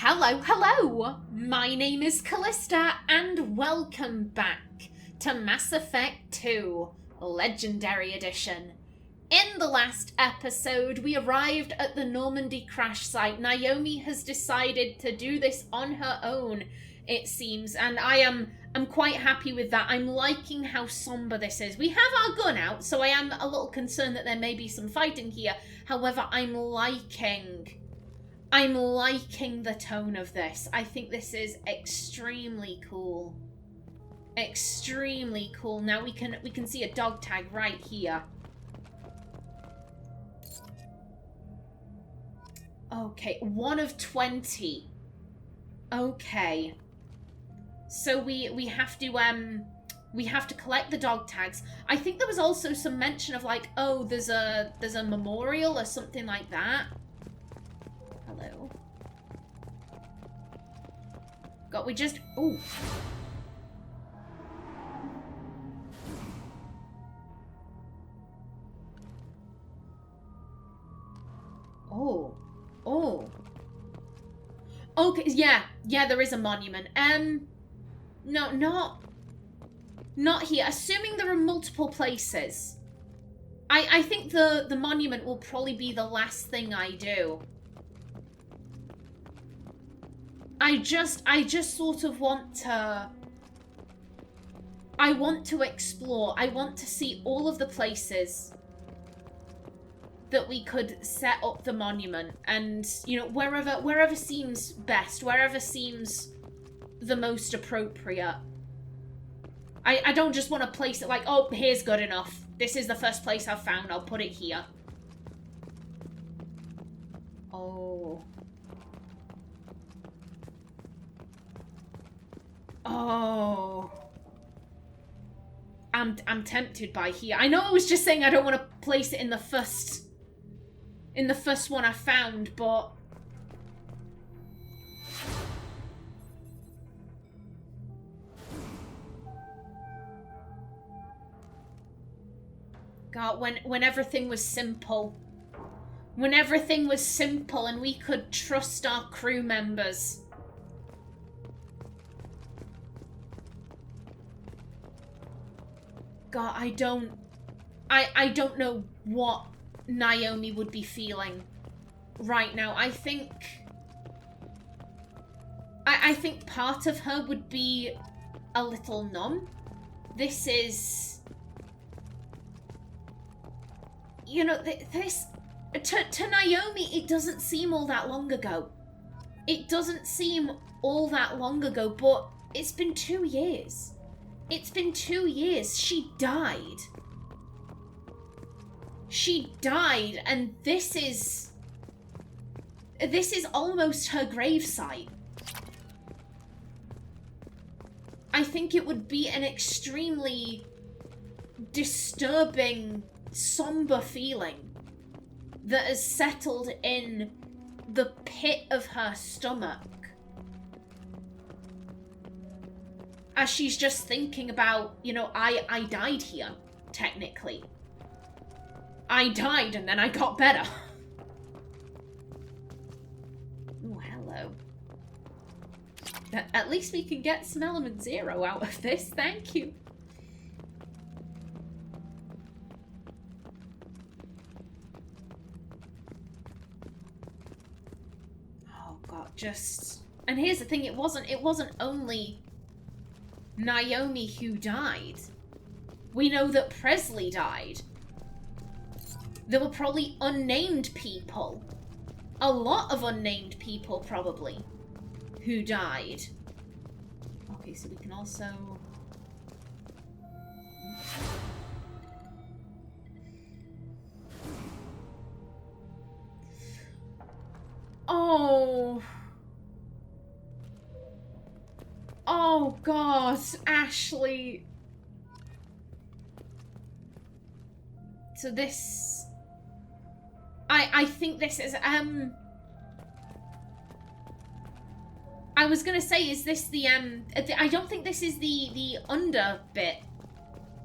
Hello! My name is Callista, and welcome back to Mass Effect 2 Legendary Edition. In the last episode, we arrived at the Normandy crash site. Naomi has decided to do this on her own, it seems, and I'm quite happy with that. I'm liking how somber this is. We have our gun out, so I am a little concerned that there may be some fighting here. However, I'm liking the tone of this. I think this is extremely cool. Extremely cool. Now we can see a dog tag right here. Okay, 1 of 20. Okay. So we have to collect the dog tags. I think there was also some mention of like, oh, there's a memorial or something like that. Hello. God, we just... Ooh. Oh. Oh. Okay, yeah, there is a monument. No, not here. Assuming there are multiple places. I think the monument will probably be the last thing I do. I just sort of want to... I want to explore. I want to see all of the places that we could set up the monument. And, you know, wherever seems best, wherever seems the most appropriate. I don't just want to place it like, oh, here's good enough. This is the first place I've found. I'll put it here. Oh... Oh, I'm tempted by here. I know I was just saying I don't want to place it in the first one I found, but God, when everything was simple, and we could trust our crew members. God, I don't know what Naomi would be feeling right now. I think part of her would be a little numb. This is, you know, this to Naomi, it doesn't seem all that long ago. It doesn't seem all that long ago, but it's been 2 years. It's been 2 years. She died. She died, and this is almost her gravesite. I think it would be an extremely disturbing, somber feeling that has settled in the pit of her stomach. As she's just thinking about, you know, I died here, technically. I died and then I got better. Oh, hello. At least we can get some element 0 out of this, thank you. Oh God, just... And here's the thing, it wasn't only Naomi who died. We know that Presley died. There were probably unnamed people. A lot of unnamed people, probably, who died. Okay, so we can also... Oh... Oh God, Ashley. So this... I think this is, I was gonna say, is this the, I don't think this is the under bit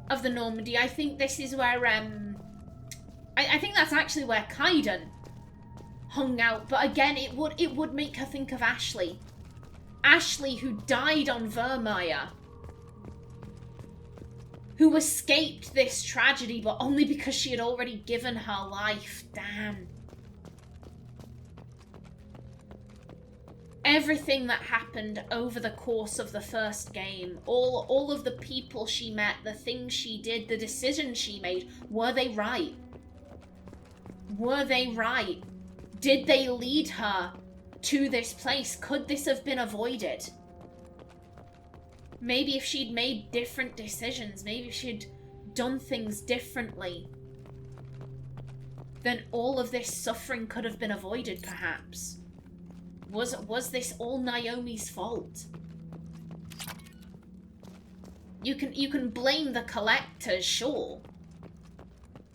of the Normandy. I think this is where, I think that's actually where Kaiden hung out. But again, it would make her think of Ashley. Ashley, who died on Vermeer. Who escaped this tragedy, but only because she had already given her life. Damn. Everything that happened over the course of the first game, all of the people she met, the things she did, the decisions she made, were they right? Were they right? Did they lead her to this place? Could this have been avoided? Maybe if she'd made different decisions, maybe if she'd done things differently, then all of this suffering could have been avoided, perhaps. Was this all Naomi's fault? You can blame the collectors, sure.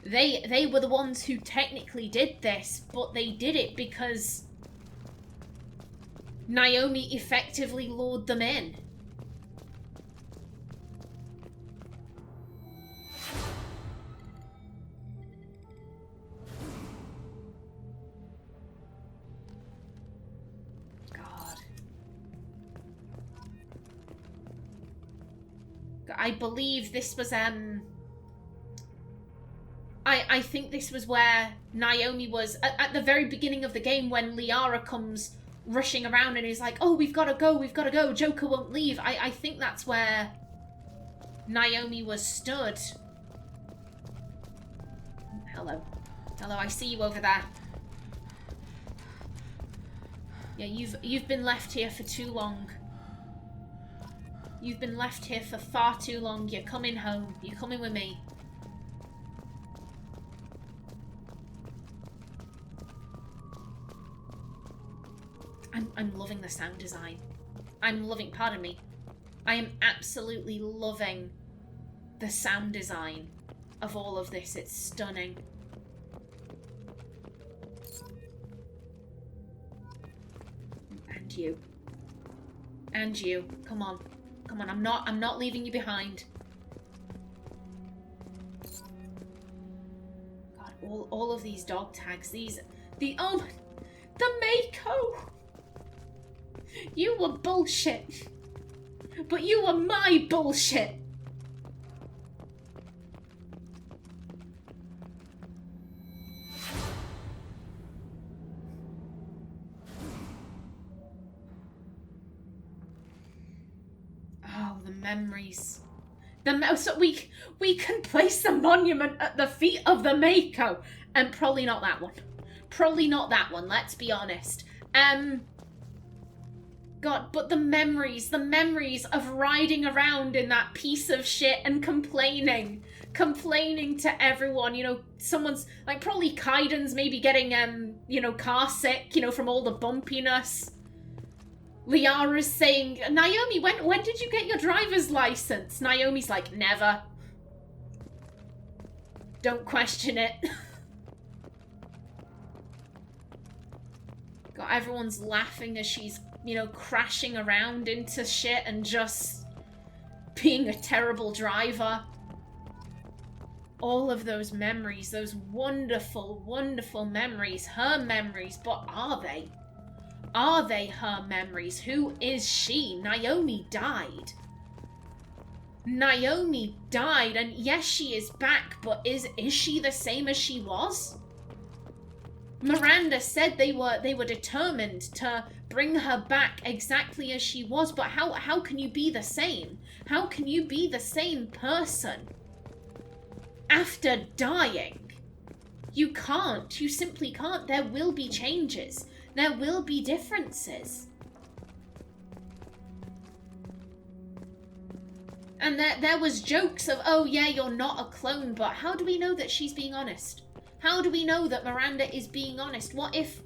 They were the ones who technically did this, but they did it because Naomi effectively lured them in. I believe this was, I think this was where Naomi was, at the very beginning of the game when Liara comes rushing around and is like, oh, we've got to go, Joker won't leave. I think that's where Naomi was stood. Hello, I see you over there. Yeah, you've been left here for too long. You've been left here for far too long. You're coming home. You're coming with me. I'm loving the sound design. I'm loving, pardon me. I am absolutely loving the sound design of all of this. It's stunning. And you. And you. Come on. Come on, I'm not leaving you behind. God, all of these dog tags, the Mako! You were bullshit. But you were my bullshit. Memories. So we can place the monument at the feet of the Mako, and probably not that one. Probably not that one. Let's be honest. God, but the memories of riding around in that piece of shit and complaining to everyone. You know, someone's like probably Kaiden's maybe getting car sick. You know, from all the bumpiness. Liara's saying, Naomi, when did you get your driver's license? Naomi's like, never. Don't question it. God, everyone's laughing as she's, crashing around into shit and just being a terrible driver. All of those memories, those wonderful, wonderful memories, her memories, but are they? Are they her memories? Who is she? Naomi died. Naomi died, and yes, she is back, but is she the same as she was? Miranda said they were determined to bring her back exactly as she was, but how can you be the same? How can you be the same person after dying? You can't. You simply can't. There will be changes. There will be differences. And there was jokes of, oh yeah, you're not a clone, but how do we know that she's being honest? How do we know that Miranda is being honest? What if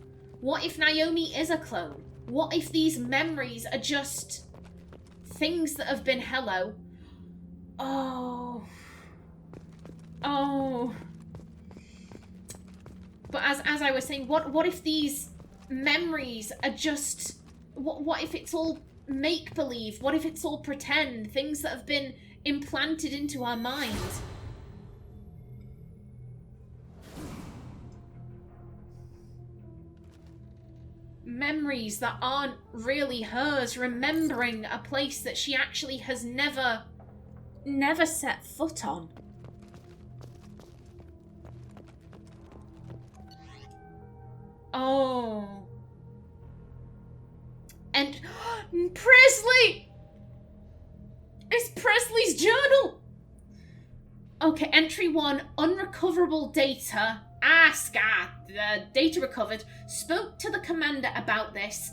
Naomi is a clone? What if these memories are just things that have been hello? Oh. But as I was saying, what if these memories are just, what if it's all make-believe? What if it's all pretend? Things that have been implanted into our mind? memories that aren't really hers, remembering a place that she actually has never set foot on. Oh. And Presley! It's Presley's journal! Okay, entry 1, unrecoverable data. Data recovered. Spoke to the commander about this.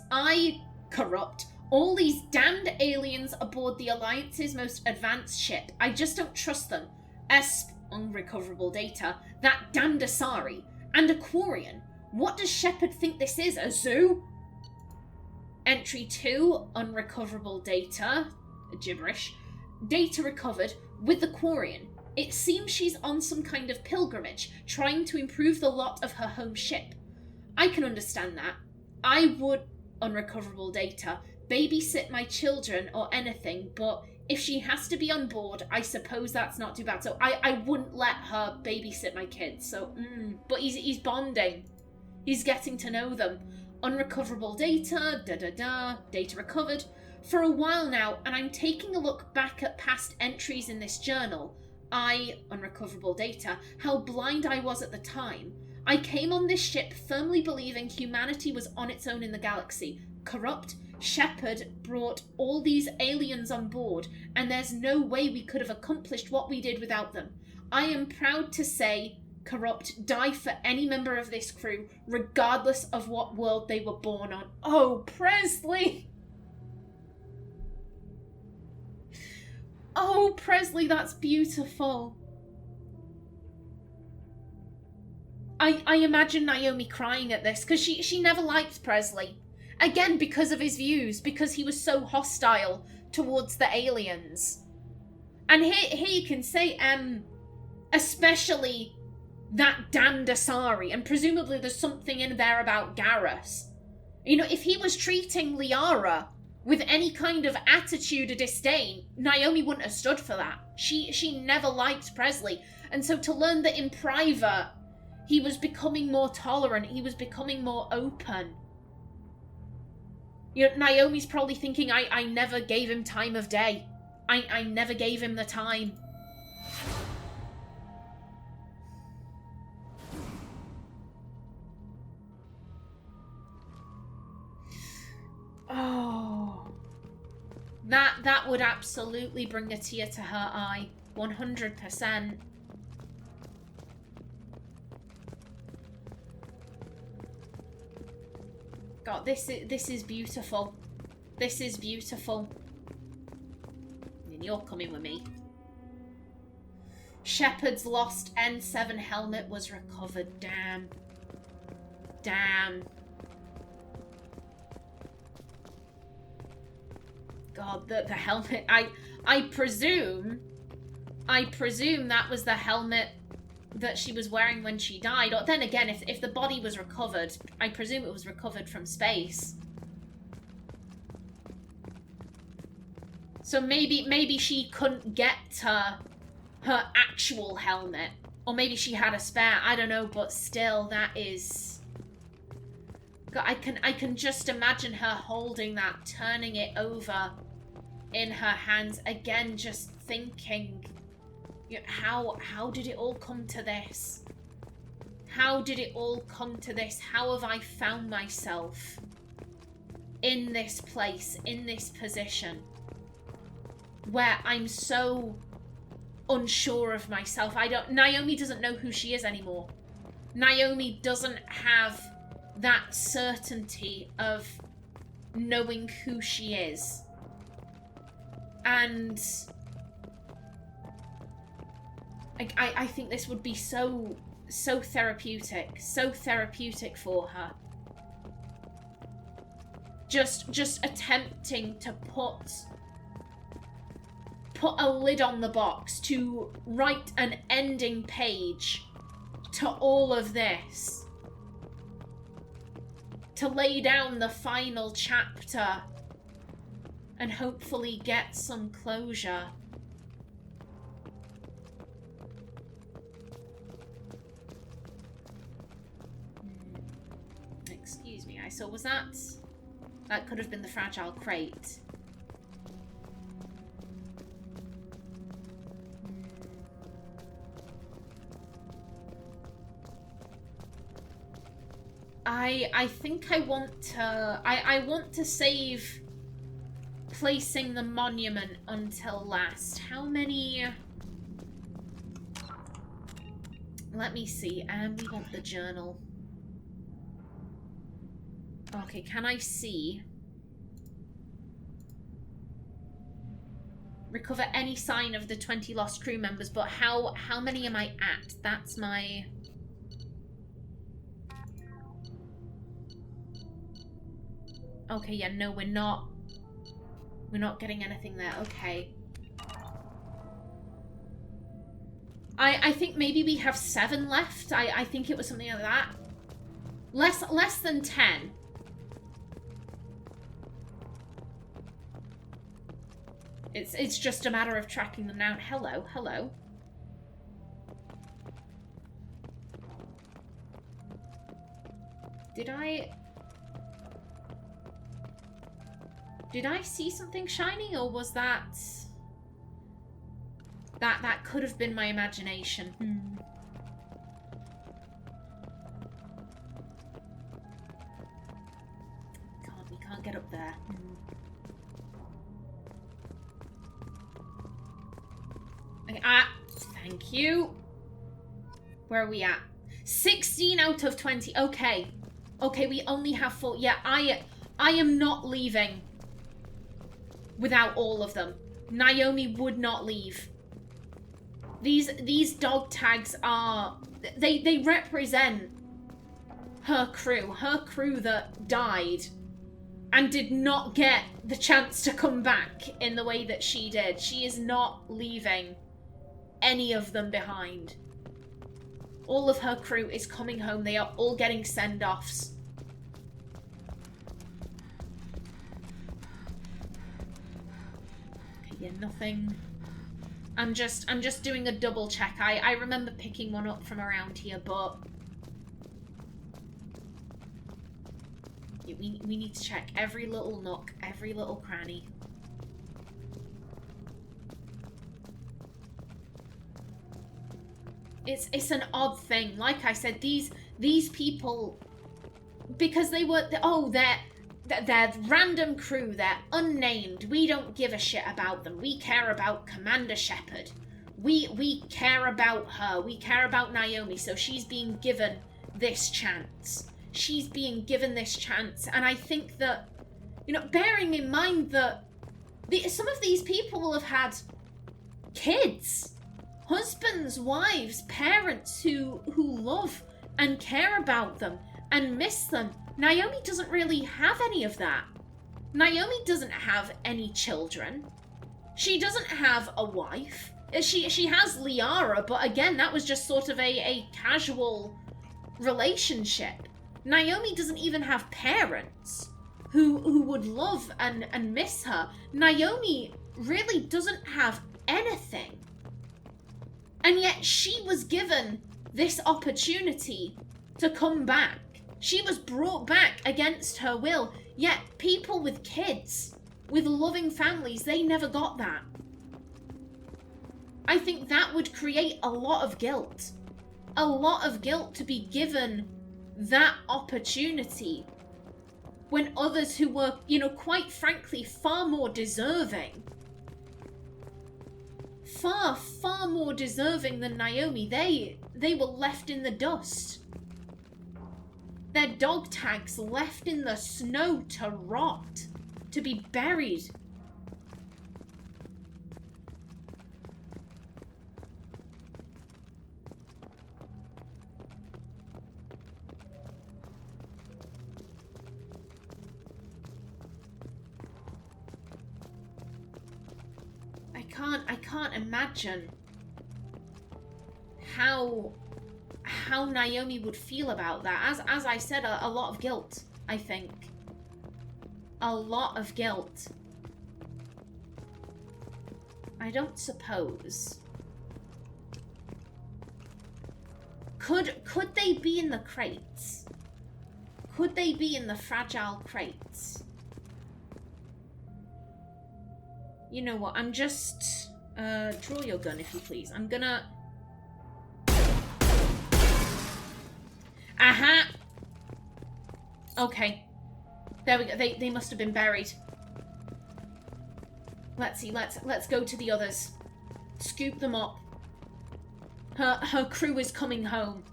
Corrupt. All these damned aliens aboard the Alliance's most advanced ship. I just don't trust them. Unrecoverable data. That damned Asari. And Aquarian. What does Shepard think this is? A zoo? Entry 2, unrecoverable data. Gibberish. Data recovered with the Quarian. It seems she's on some kind of pilgrimage, trying to improve the lot of her home ship. I can understand that. I would, unrecoverable data, babysit my children or anything, but if she has to be on board, I suppose that's not too bad. So I wouldn't let her babysit my kids. So, but he's bonding. He's getting to know them. Unrecoverable data, data recovered. For a while now, and I'm taking a look back at past entries in this journal. Unrecoverable data, how blind I was at the time. I came on this ship firmly believing humanity was on its own in the galaxy. Corrupt, Shepard brought all these aliens on board, and there's no way we could have accomplished what we did without them. I am proud to say, Corrupt, die for any member of this crew, regardless of what world they were born on. Oh, Presley! Oh, Presley, that's beautiful. I imagine Naomi crying at this, because she never liked Presley. Again, because of his views, because he was so hostile towards the aliens. And here you can say, especially that damned Asari, and presumably there's something in there about Garrus. You know, if he was treating Liara with any kind of attitude or disdain, Naomi wouldn't have stood for that. She never liked Presley. And so to learn that in private, he was becoming more tolerant, he was becoming more open. You know, Naomi's probably thinking, I never gave him time of day. I never gave him the time. Oh, that would absolutely bring a tear to her eye, 100%. God, this is beautiful. This is beautiful. And you're coming with me. Shepard's lost N7 helmet was recovered. Damn. Damn. God, the helmet. I presume that was the helmet that she was wearing when she died. Or then again, if the body was recovered, I presume it was recovered from space. So maybe she couldn't get her actual helmet, or maybe she had a spare. I don't know, but still, that is. God, I can just imagine her holding that, turning it over in her hands again, just thinking, you know, how did it all come to this? How did it all come to this? How have I found myself in this place, in this position, where I'm so unsure of myself? Naomi doesn't know who she is anymore. Naomi doesn't have that certainty of knowing who she is. And I think this would be so therapeutic for her. Just attempting to put a lid on the box, to write an ending page to all of this, to lay down the final chapter and hopefully get some closure. Excuse me, so was that That could have been the fragile crate. I think I want to... I want to save placing the monument until last. How many... Let me see. We want the journal. Okay, can I see? Recover any sign of the 20 lost crew members, but how many am I at? That's my... Okay, yeah, no, we're not getting anything there. Okay. I think maybe we have 7 left. I think it was something like that. Less than 10. It's just a matter of tracking them down. Hello, hello. Did I see something shiny, or was that could have been my imagination? We can't get up there. Okay, thank you. Where are we at? 16 out of 20. Okay. Okay, we only have 4. Yeah, I am not leaving without all of them. Naomi would not leave. These dog tags are... They represent her crew that died and did not get the chance to come back in the way that she did. She is not leaving any of them behind. All of her crew is coming home. They are all getting send-offs. Okay, yeah, nothing. I'm just doing a double check. I remember picking one up from around here, but we need to check every little nook, every little cranny. It's an odd thing. Like I said, these people, because they were they're random crew, they're unnamed. We don't give a shit about them. We care about Commander Shepard. We care about her. We care about Naomi. So she's being given this chance. She's being given this chance, and I think that, you know, bearing in mind that some of these people will have had kids. Husbands, wives, parents who love and care about them and miss them. Naomi doesn't really have any of that. Naomi doesn't have any children. She doesn't have a wife. She has Liara, but again, that was just sort of a casual relationship. Naomi doesn't even have parents who would love and miss her. Naomi really doesn't have anything. And yet she was given this opportunity to come back. She was brought back against her will. Yet people with kids, with loving families, they never got that. I think that would create a lot of guilt. A lot of guilt to be given that opportunity when others who were, you know, quite frankly, far more deserving, far more deserving than Naomi, they were left in the dust. Their dog tags left in the snow to rot, to be buried. I can't imagine how Naomi would feel about that. As I said, a lot of guilt, I think. A lot of guilt. I don't suppose. Could they be in the crates? Could they be in the fragile crates? You know what? I'm just... draw your gun, if you please. I'm gonna... Aha! Okay. There we go. They must have been buried. Let's see. Let's go to the others. Scoop them up. Her crew is coming home.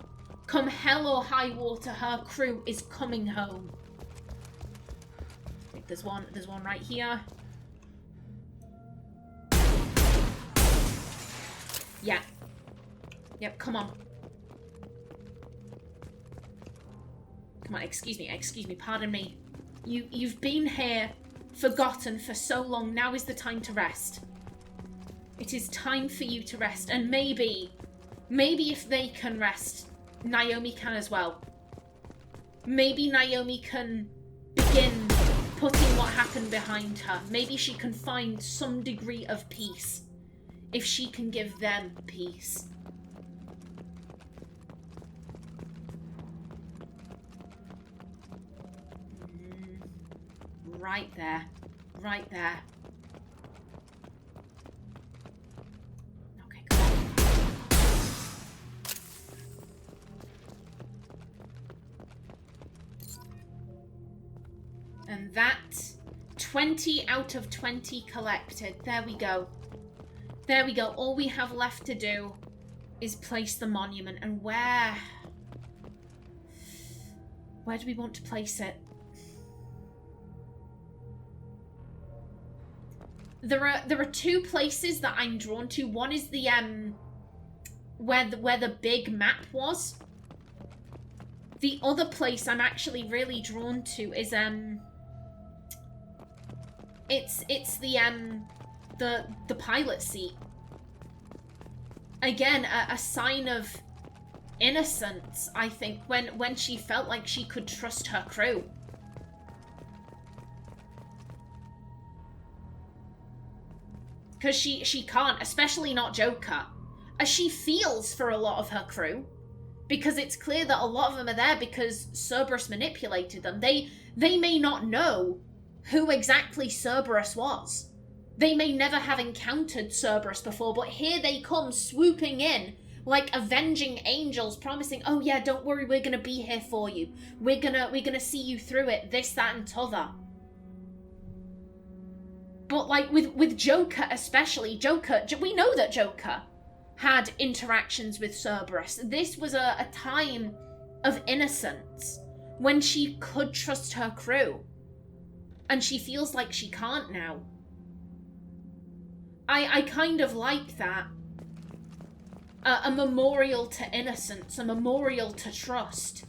Come hell or high water, her crew is coming home. Wait, there's one right here. Yeah. Yep, come on. Come on, excuse me, pardon me. You've been here, forgotten for so long. Now is the time to rest. It is time for you to rest, and maybe if they can rest, Naomi can as well. Maybe Naomi can begin putting what happened behind her. Maybe she can find some degree of peace if she can give them peace. Right there. Right there. Okay, come on. And that 20 out of 20 collected. There we go. There we go. All we have left to do is place the monument. And where do we want to place it? There are two places that I'm drawn to. One is the where the big map was. The other place I'm actually really drawn to is it's the pilot seat. Again, a sign of innocence, I think, when she felt like she could trust her crew. Because she can't, especially not Joker, as she feels for a lot of her crew, because it's clear that a lot of them are there because Cerberus manipulated them. They may not know who exactly Cerberus was. They may never have encountered Cerberus before, but here they come swooping in like avenging angels, promising, oh yeah, don't worry, we're gonna be here for you. We're gonna see you through it, this, that, and t'other. But like with Joker especially, we know that Joker had interactions with Cerberus. This was a time of innocence when she could trust her crew. And she feels like she can't now. I kind of like that. A memorial to innocence, a memorial to trust.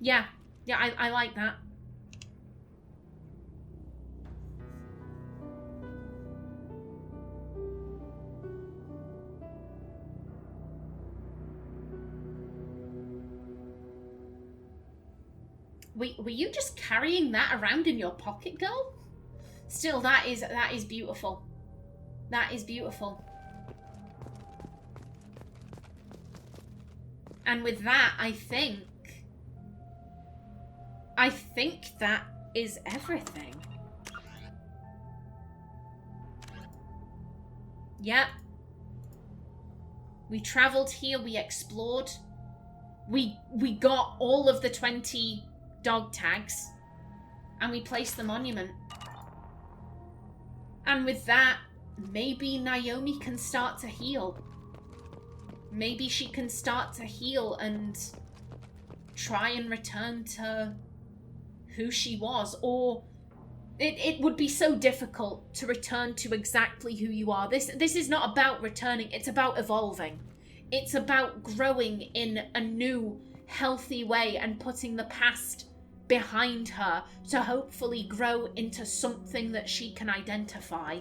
Yeah, I like that. Were you just carrying that around in your pocket, girl? Still, that is beautiful. That is beautiful. And with that, I think that is everything. Yep. We traveled here, we explored. We got all of the 20 dog tags, and we placed the monument. And with that, maybe Naomi can start to heal. Maybe she can start to heal and try and return to who she was. Or it would be so difficult to return to exactly who you are. This is not about returning, it's about evolving. It's about growing in a new, healthy way and putting the past behind her to hopefully grow into something that she can identify.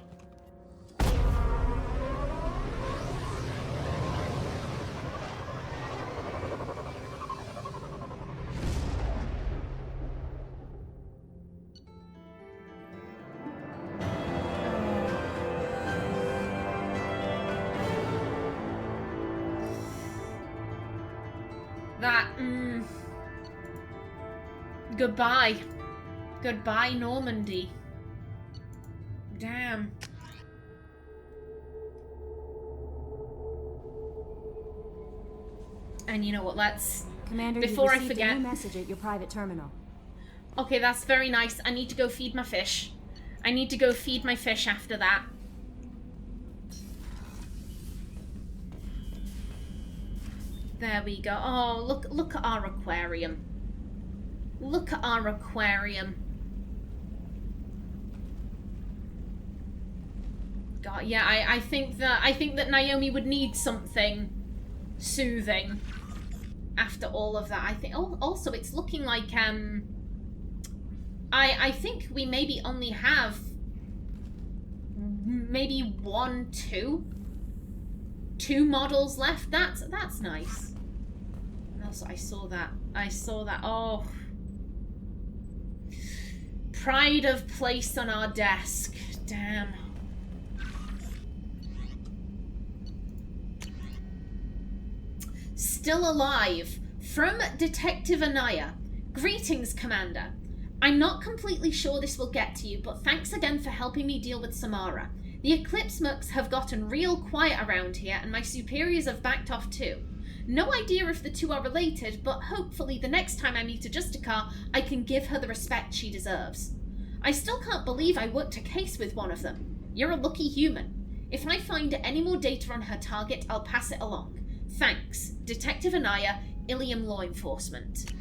Goodbye. Goodbye, Normandy. Damn. And you know what, let's... Commander, before I you received forget... a new message at your private terminal. Okay, that's very nice. I need to go feed my fish. I need to go feed my fish after that. There we go. Oh, look at our aquarium. Look at our aquarium. God, yeah, I think that Naomi would need something soothing after all of that. I think also it's looking like I think we maybe only have maybe two models left. That's nice. And also I saw that. Oh, pride of place on our desk. Damn. Still alive. From Detective Anaya. Greetings, Commander. I'm not completely sure this will get to you, but thanks again for helping me deal with Samara. The Eclipse Mucks have gotten real quiet around here, and my superiors have backed off too. No idea if the two are related, but hopefully the next time I meet a Justicar, I can give her the respect she deserves. I still can't believe I worked a case with one of them. You're a lucky human. If I find any more data on her target, I'll pass it along. Thanks. Detective Anaya, Ilium Law Enforcement.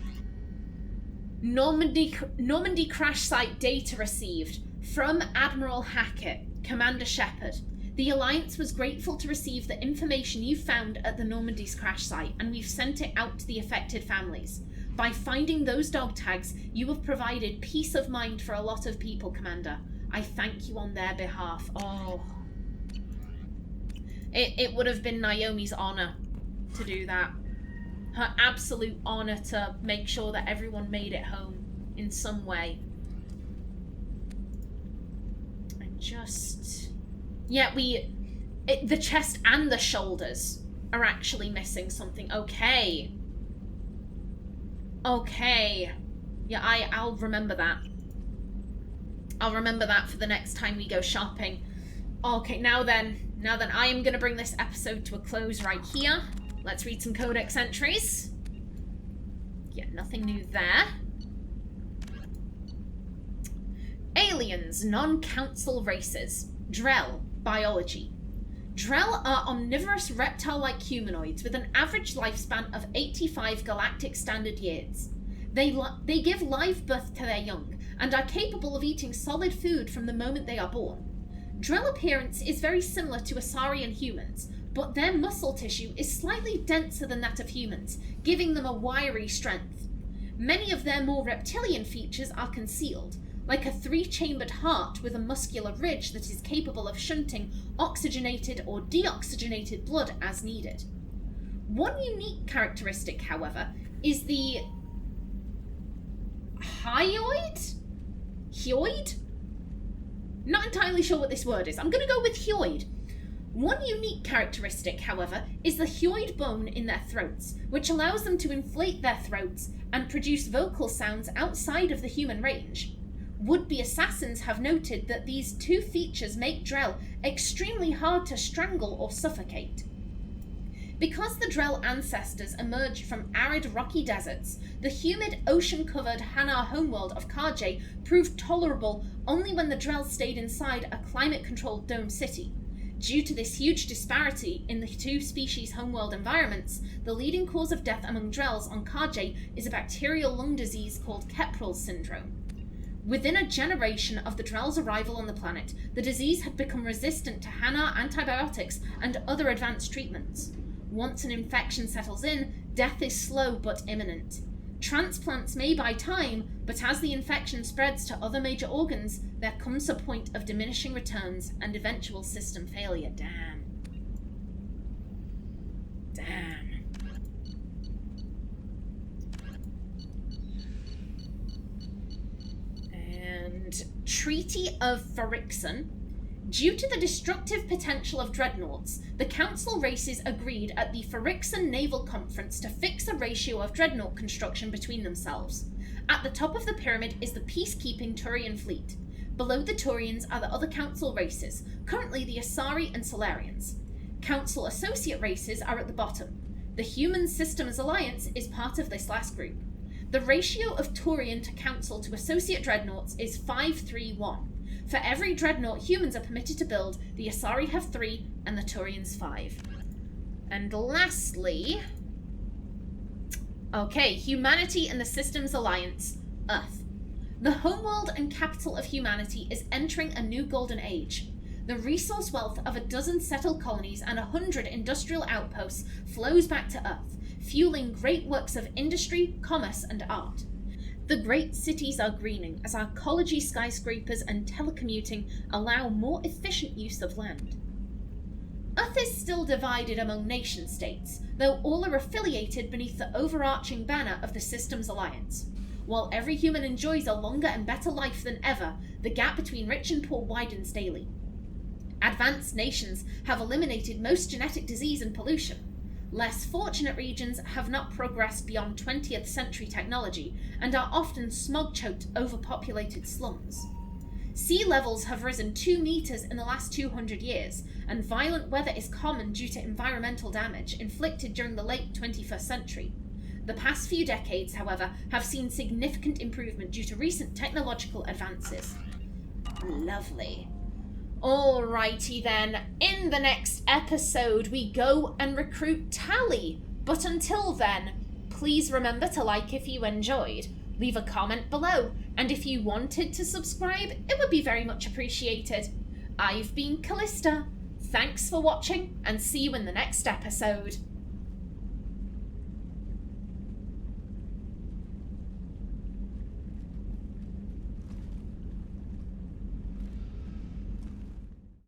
Normandy crash site data received. From Admiral Hackett, Commander Shepard. The Alliance was grateful to receive the information you found at the Normandy's crash site, and we've sent it out to the affected families. By finding those dog tags, you have provided peace of mind for a lot of people, Commander. I thank you on their behalf. Oh. It would have been Naomi's honor to do that. Her absolute honor to make sure that everyone made it home in some way. And just... yeah, the chest and the shoulders are actually missing something. Okay. Okay. Yeah, I'll remember that. I'll remember that for the next time we go shopping. Okay, now then, I am going to bring this episode to a close right here. Let's read some codex entries. Yeah, nothing new there. Aliens, non-council races. Drell, biology. Drell are omnivorous reptile-like humanoids with an average lifespan of 85 galactic standard years. They give live birth to their young and are capable of eating solid food from the moment they are born. Drell appearance is very similar to Asarian humans, but their muscle tissue is slightly denser than that of humans, giving them a wiry strength. Many of their more reptilian features are concealed, like a 3-chambered heart with a muscular ridge that is capable of shunting oxygenated or deoxygenated blood as needed. One unique characteristic, however, is the hyoid? Hyoid? Not entirely sure what this word is. I'm going to go with hyoid. One unique characteristic, however, is the hyoid bone in their throats, which allows them to inflate their throats and produce vocal sounds outside of the human range. Would-be assassins have noted that these two features make Drell extremely hard to strangle or suffocate. Because the Drell ancestors emerged from arid rocky deserts, the humid ocean-covered Hanar homeworld of Karjay proved tolerable only when the Drell stayed inside a climate-controlled dome city. Due to this huge disparity in the two species' homeworld environments, the leading cause of death among Drells on Karjay is a bacterial lung disease called Keprel's syndrome. Within a generation of the Drell's arrival on the planet, the disease had become resistant to Hanar antibiotics and other advanced treatments. Once an infection settles in, death is slow but imminent. Transplants may buy time, but as the infection spreads to other major organs, there comes a point of diminishing returns and eventual system failure. Damn. And Treaty of Phyrexian. Due to the destructive potential of dreadnoughts, the Council races agreed at the Phyrexian Naval Conference to fix a ratio of dreadnought construction between themselves. At the top of the pyramid is the peacekeeping Turian fleet. Below the Turians are the other Council races, currently the Asari and Solarians. Council associate races are at the bottom. The Human Systems Alliance is part of this last group. The ratio of Turian to Council to associate dreadnoughts is 5-3-1. For every dreadnought humans are permitted to build, the Asari have 3 and the Turians 5. And lastly... humanity and the Systems Alliance, Earth. The homeworld and capital of humanity is entering a new golden age. The resource wealth of a dozen settled colonies and 100 industrial outposts flows back to Earth, fueling great works of industry, commerce, and art. The great cities are greening as our ecology skyscrapers and telecommuting allow more efficient use of land. Earth is still divided among nation-states, though all are affiliated beneath the overarching banner of the Systems Alliance. While every human enjoys a longer and better life than ever, the gap between rich and poor widens daily. Advanced nations have eliminated most genetic disease and pollution. Less fortunate regions have not progressed beyond 20th century technology and are often smog-choked, overpopulated slums. Sea levels have risen 2 meters in the last 200 years, and violent weather is common due to environmental damage inflicted during the late 21st century. The past few decades, however, have seen significant improvement due to recent technological advances. Lovely. Alrighty then, in the next episode we go and recruit Tally, but until then, please remember to like if you enjoyed, leave a comment below, and if you wanted to subscribe, it would be very much appreciated. I've been Kallista, thanks for watching, and see you in the next episode.